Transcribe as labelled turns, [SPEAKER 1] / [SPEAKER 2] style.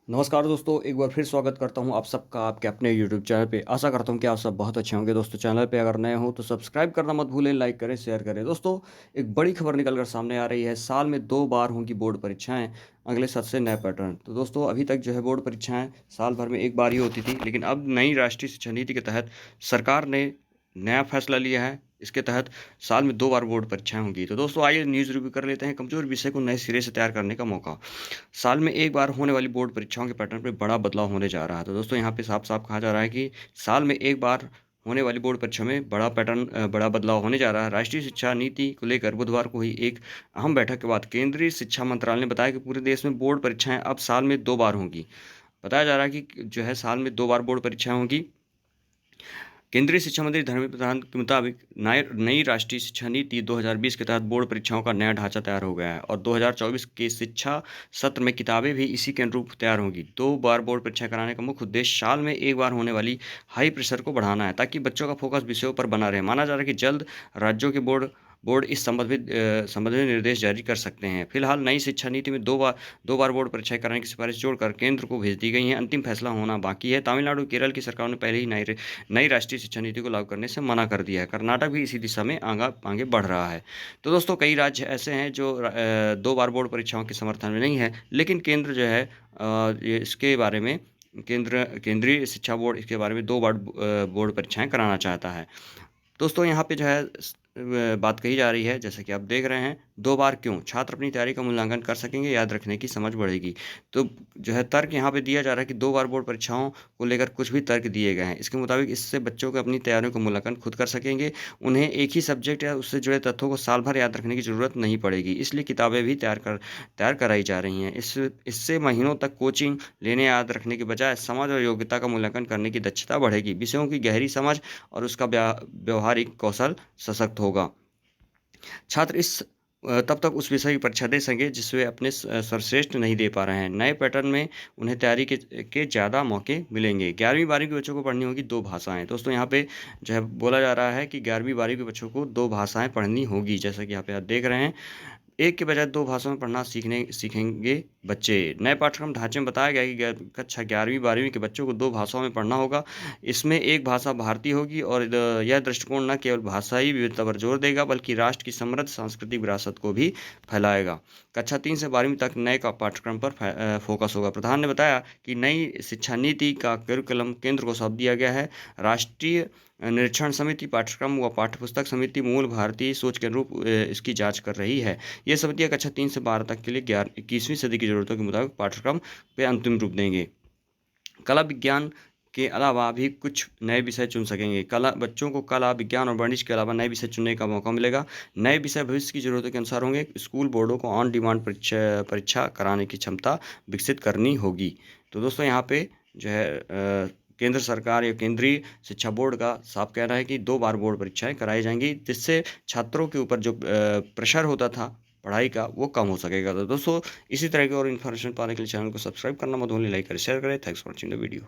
[SPEAKER 1] नमस्कार दोस्तों, एक बार फिर स्वागत करता हूं आप सबका आपके अपने यूट्यूब चैनल पे। आशा करता हूं कि आप सब बहुत अच्छे होंगे। दोस्तों, चैनल पे अगर नए हो तो सब्सक्राइब करना मत भूलें, लाइक करें, शेयर करें। दोस्तों, एक बड़ी खबर निकल कर सामने आ रही है। साल में 2 बार होंगी बोर्ड परीक्षाएं, अगले सत्र से नया पैटर्न। तो दोस्तों, अभी तक जो है बोर्ड परीक्षाएं साल भर में एक बार ही होती थी, लेकिन अब नई राष्ट्रीय शिक्षा नीति के तहत सरकार ने नया फैसला लिया है। इसके तहत साल में 2 बार बोर्ड परीक्षाएं होंगी। तो दोस्तों, आइए न्यूज़ रिव्यू कर लेते हैं। कमजोर विषय को नए सिरे से तैयार करने का मौका। साल में एक बार होने वाली बोर्ड परीक्षाओं के पैटर्न पे बड़ा बदलाव होने जा रहा है। तो दोस्तों, यहाँ पे साफ साफ कहा जा रहा है कि साल में एक बार होने वाली बोर्ड परीक्षा में बड़ा बदलाव होने जा रहा है। राष्ट्रीय शिक्षा नीति को लेकर बुधवार को हुई एक अहम बैठक के बाद केंद्रीय शिक्षा मंत्रालय ने बताया कि पूरे देश में बोर्ड परीक्षाएं अब साल में 2 बार होंगी। बताया जा रहा है कि जो है साल में 2 बार बोर्ड परीक्षाएं होंगी। केंद्रीय शिक्षा मंत्री धर्मेंद्र प्रधान के मुताबिक नई राष्ट्रीय शिक्षा नीति 2020 के तहत बोर्ड परीक्षाओं का नया ढांचा तैयार हो गया है और 2024 के शिक्षा सत्र में किताबें भी इसी के अनुरूप तैयार होंगी। 2 बार बोर्ड परीक्षा कराने का मुख्य उद्देश्य साल में एक बार होने वाली हाई प्रेशर को बढ़ाना है, ताकि बच्चों का फोकस विषयों पर बना रहे। माना जा रहा है कि जल्द राज्यों के बोर्ड बोर्ड इस संबंध में निर्देश जारी कर सकते हैं। फिलहाल नई शिक्षा नीति में दो बार बोर्ड परीक्षाएं कराने की सिफारिश जोड़कर केंद्र को भेज दी गई है। अंतिम फैसला होना बाकी है। तमिलनाडु केरल की सरकार ने पहले ही नई राष्ट्रीय शिक्षा नीति को लागू करने से मना कर दिया है। कर्नाटक भी इसी दिशा में आगे बढ़ रहा है। तो दोस्तों, कई राज्य ऐसे हैं जो 2 बार बोर्ड परीक्षाओं के समर्थन में नहीं है, लेकिन केंद्र जो है इसके बारे में केंद्रीय शिक्षा बोर्ड इसके बारे में 2 बार बोर्ड परीक्षाएं कराना चाहता है। दोस्तों, यहाँ पे जो है बात कही जा रही है, जैसे कि आप देख रहे हैं, 2 बार क्यों? छात्र अपनी तैयारी का मूल्यांकन कर सकेंगे, याद रखने की समझ बढ़ेगी। तो जो है तर्क यहाँ पे दिया जा रहा है कि 2 बार बोर्ड परीक्षाओं को लेकर कुछ भी तर्क दिए गए हैं। इसके मुताबिक इससे बच्चों को अपनी तैयारियों का मूल्यांकन खुद कर सकेंगे। उन्हें एक ही सब्जेक्ट या उससे जुड़े तथ्यों को साल भर याद रखने की जरूरत नहीं पड़ेगी। इसलिए किताबें भी तैयार कराई जा रही हैं। इससे महीनों तक कोचिंग लेने याद रखने के बजाय समझ और योग्यता का मूल्यांकन करने की दक्षता बढ़ेगी। विषयों की गहरी समझ और उसका व्यवहारिक कौशल सशक्त होगा। छात्र तब तक उस विषय की परीक्षा दे सकेंगे जिसमें अपने सर्वश्रेष्ठ नहीं दे पा रहे हैं। नए पैटर्न में उन्हें तैयारी के ज़्यादा मौके मिलेंगे। 11वीं 12वीं के बच्चों को पढ़नी होगी 2 भाषाएं। दोस्तों, यहाँ पे जो है बोला जा रहा है कि 11वीं 12वीं के बच्चों को 2 भाषाएं पढ़नी होगी। जैसा कि यहाँ पे आप देख रहे हैं, एक के बजाय 2 भाषाओं में पढ़ना सीखेंगे बच्चे। नए पाठ्यक्रम ढांचे में बताया गया है कि कक्षा 11वीं 12वीं के बच्चों को 2 भाषाओं में पढ़ना होगा। इसमें एक भाषा भारतीय होगी और यह दृष्टिकोण न केवल भाषाई विविधता पर जोर देगा, बल्कि राष्ट्र की समृद्ध सांस्कृतिक विरासत को भी फैलाएगा। कक्षा 3 से 12वीं तक नए का पाठ्यक्रम पर फोकस होगा। प्रधान ने बताया कि नई शिक्षा नीति का करिकुलम केंद्र को सौंप दिया गया है। राष्ट्रीय निरीक्षण समिति पाठ्यक्रम व पाठ्यपुस्तक समिति मूल भारतीय सोच के अनुरूप इसकी जांच कर रही है। ये समितियां कक्षा 3 से 12 तक के लिए 21वीं सदी की जरूरतों के मुताबिक पाठ्यक्रम पे अंतिम रूप देंगे। कला विज्ञान के अलावा भी कुछ नए विषय चुन सकेंगे। बच्चों को कला विज्ञान और वाणिज्य के अलावा नए विषय चुनने का मौका मिलेगा। नए विषय भविष्य की जरूरतों के अनुसार होंगे। स्कूल बोर्डों को ऑन डिमांड परीक्षा कराने की क्षमता विकसित करनी होगी। तो दोस्तों, यहाँ पे जो है केंद्र सरकार या केंद्रीय शिक्षा बोर्ड का साफ कहना है कि 2 बार बोर्ड परीक्षाएं कराई जाएंगी, जिससे छात्रों के ऊपर जो प्रेशर होता था पढ़ाई का, वो कम हो सकेगा। तो दोस्तों, इसी तरह की और इन्फॉर्मेशन पाने के लिए चैनल को सब्सक्राइब करना मत भूलिए, लाइक करें, शेयर करें। Thanks for watching the video.